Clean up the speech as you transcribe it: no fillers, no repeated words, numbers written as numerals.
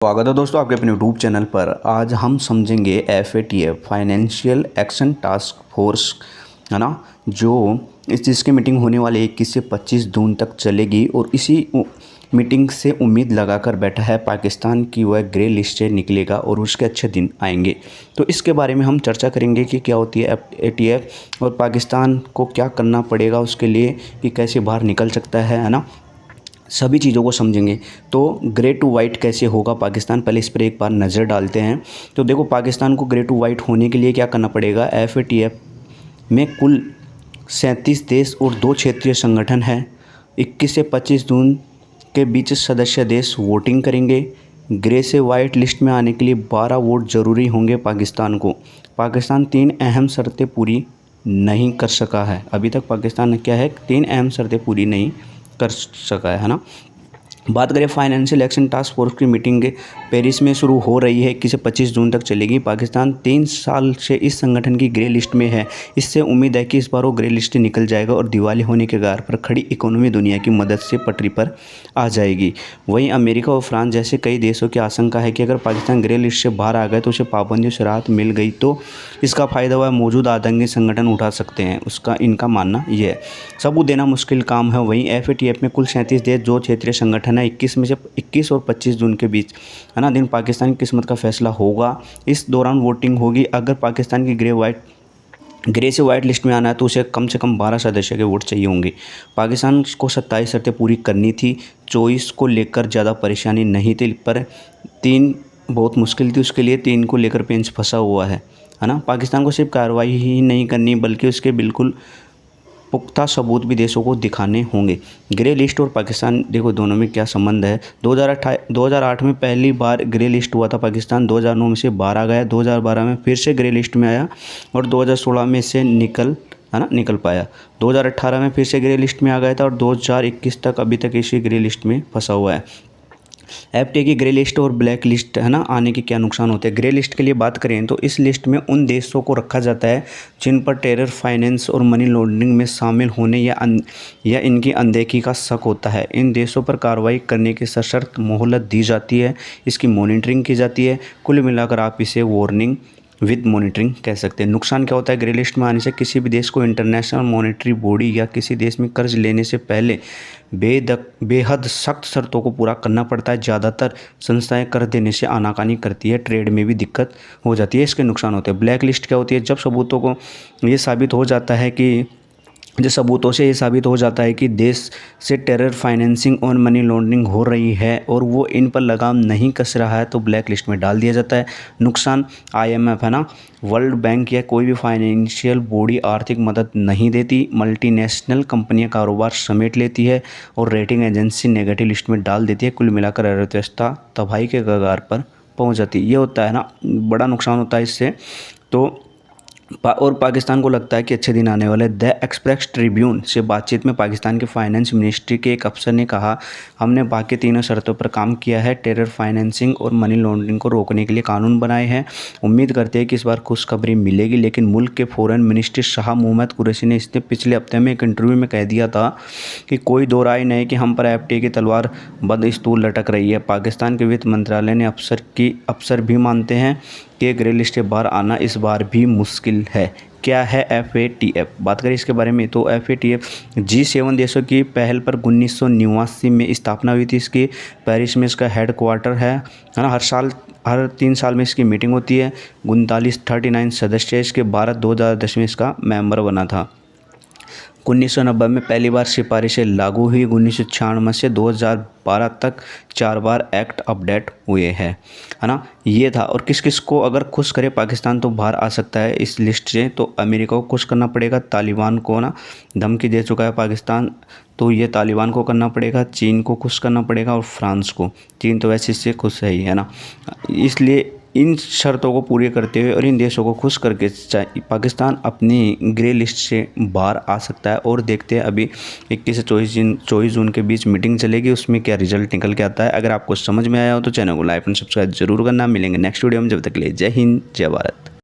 स्वागत है दोस्तों आपके अपने यूट्यूब चैनल पर। आज हम समझेंगे FATF financial action task force, है ना, जो इस चीज़ की मीटिंग होने वाली 21 से 25 जून तक चलेगी। और इसी मीटिंग से उम्मीद लगाकर बैठा है पाकिस्तान की वह ग्रे लिस्ट से निकलेगा और उसके अच्छे दिन आएंगे। तो इसके बारे में हम चर्चा करेंगे कि क्या होती है FATF और पाकिस्तान को क्या करना पड़ेगा उसके लिए, कि कैसे बाहर निकल सकता है ना, सभी चीज़ों को समझेंगे। तो ग्रे टू वाइट कैसे होगा पाकिस्तान, पहले इस पर एक बार नज़र डालते हैं। तो देखो, पाकिस्तान को ग्रे टू वाइट होने के लिए क्या करना पड़ेगा। FATF में कुल 37 देश और 2 क्षेत्रीय संगठन हैं। 21 से 25 जून के बीच सदस्य देश वोटिंग करेंगे। ग्रे से वाइट लिस्ट में आने के लिए 12 वोट ज़रूरी होंगे पाकिस्तान को। पाकिस्तान 3 अहम शर्तें पूरी नहीं कर सका है अभी तक। पाकिस्तान ने क्या है, 3 अहम शर्तें पूरी नहीं कर सका है ना। बात करें फाइनेंशियल एक्शन टास्क फोर्स की मीटिंग पेरिस में शुरू हो रही है, 21 से 25 जून तक चलेगी। पाकिस्तान 3 साल से इस संगठन की ग्रे लिस्ट में है। इससे उम्मीद है कि इस बार वो ग्रे लिस्ट निकल जाएगा और दिवाली होने के कगार पर खड़ी इकोनॉमी दुनिया की मदद से पटरी पर आ जाएगी। वहीं अमेरिका और फ्रांस जैसे कई देशों की आशंका है कि अगर पाकिस्तान ग्रे लिस्ट से बाहर आ गए तो उसे पाबंदियों से राहत मिल गई तो इसका फ़ायदा वह मौजूद आतंकी संगठन उठा सकते हैं। इनका मानना यह है। सबूत देना मुश्किल काम है। वहीं FATF में कुल 37 देश, 2 क्षेत्रीय संगठन है। 21 और 25 जून के बीच, है ना, दिन पाकिस्तान की किस्मत का फैसला होगा। इस दौरान वोटिंग होगी। अगर पाकिस्तान की ग्रे से वाइट लिस्ट में आना है तो उसे कम से कम 12 सदस्य के वोट चाहिए होंगे। पाकिस्तान को 27 शर्तें पूरी करनी थी। 24 को लेकर ज़्यादा परेशानी नहीं थी, पर 3 बहुत मुश्किल थी उसके लिए। 3 को लेकर पेंच फंसा हुआ है ना। पाकिस्तान को सिर्फ कार्रवाई ही नहीं करनी बल्कि उसके बिल्कुल पुख्ता सबूत भी देशों को दिखाने होंगे। ग्रे लिस्ट और पाकिस्तान, देखो दोनों में क्या संबंध है। 2008 में पहली बार ग्रे लिस्ट हुआ था पाकिस्तान। 2009 में से बाहर आ गया। 2012 में फिर से ग्रे लिस्ट में आया और 2016 में से निकल पाया। 2018 में फिर से ग्रे लिस्ट में आ गया था और 2021 तक अभी तक इसी ग्रे लिस्ट में फंसा हुआ है। FATF की ग्रे लिस्ट और ब्लैक लिस्ट, है ना, आने के क्या नुकसान होते हैं। ग्रे लिस्ट के लिए बात करें तो इस लिस्ट में उन देशों को रखा जाता है जिन पर टेरर फाइनेंस और मनी लॉन्ड्रिंग में शामिल होने या इनकी अनदेखी का शक होता है। इन देशों पर कार्रवाई करने की सशर्त मोहलत दी जाती है। इसकी मॉनिटरिंग की जाती है। कुल मिलाकर आप इसे वार्निंग विद मॉनिटरिंग कह सकते हैं। नुकसान क्या होता है ग्रे लिस्ट में आने से। किसी भी देश को इंटरनेशनल मॉनेटरी बॉडी या किसी देश में कर्ज लेने से पहले बेहद सख्त शर्तों को पूरा करना पड़ता है। ज़्यादातर संस्थाएं कर्ज देने से आनाकानी करती है। ट्रेड में भी दिक्कत हो जाती है। इसके नुकसान होते हैं। ब्लैक लिस्ट क्या होती है। जब सबूतों को ये साबित हो जाता है कि देश से टेरर फाइनेंसिंग और मनी लॉन्ड्रिंग हो रही है और वो इन पर लगाम नहीं कस रहा है तो ब्लैक लिस्ट में डाल दिया जाता है। नुकसान IMF, है ना, वर्ल्ड बैंक या कोई भी फाइनेंशियल बॉडी आर्थिक मदद नहीं देती। मल्टीनेशनल कंपनियां कारोबार समेट लेती है और रेटिंग एजेंसी नेगेटिव लिस्ट में डाल देती है। कुल मिलाकर अर्थव्यवस्था तबाही के कगार पर पहुँच जाती है। ये होता है ना, बड़ा नुकसान होता है इससे। तो और पाकिस्तान को लगता है कि अच्छे दिन आने वाले। द एक्सप्रेस ट्रिब्यून से बातचीत में पाकिस्तान के फाइनेंस मिनिस्ट्री के एक अफसर ने कहा, हमने बाकी तीनों शर्तों पर काम किया है। टेरर फाइनेंसिंग और मनी लॉन्ड्रिंग को रोकने के लिए कानून बनाए हैं। उम्मीद करते हैं कि इस बार खुशखबरी मिलेगी। लेकिन मुल्क के फॉरेन मिनिस्टर शाह मोहम्मद कुरैशी ने इसने पिछले हफ्ते में एक इंटरव्यू में कह दिया था कि कोई दो राय नहीं कि हम पर FATF की तलवार बदस्तूर लटक रही है। पाकिस्तान के वित्त मंत्रालय ने अफसर भी मानते हैं कि ग्रे लिस्ट से बाहर आना इस बार भी मुश्किल है। क्या है FATF, बात करें इसके बारे में तो FATF G7 देशों की पहल पर 1989 में स्थापना हुई थी। इसकी पेरिस में इसका हेड क्वार्टर है ना। हर 3 साल में इसकी मीटिंग होती है। 39 सदस्य। इसके भारत 2010 में इसका मेंबर बना था। 1990 में पहली बार सिफारिशें लागू हुई। 1996 से 2012 तक 4 बार एक्ट अपडेट हुए हैं, है ना। ये था। और किस किस को अगर खुश करे पाकिस्तान तो बाहर आ सकता है इस लिस्ट से। तो अमेरिका को खुश करना पड़ेगा। तालिबान को ना धमकी दे चुका है पाकिस्तान, तो ये तालिबान को करना पड़ेगा। चीन को खुश करना पड़ेगा और फ्रांस को। चीन तो वैसे इससे खुश है ना। इसलिए इन शर्तों को पूरी करते हुए और इन देशों को खुश करके पाकिस्तान अपनी ग्रे लिस्ट से बाहर आ सकता है। और देखते हैं अभी 21 से 24 जून के बीच मीटिंग चलेगी, उसमें क्या रिजल्ट निकल के आता है। अगर आपको समझ में आया हो तो चैनल को लाइक एंड सब्सक्राइब जरूर करना। मिलेंगे नेक्स्ट वीडियो में। जब तक के लिए जय हिंद, जय भारत।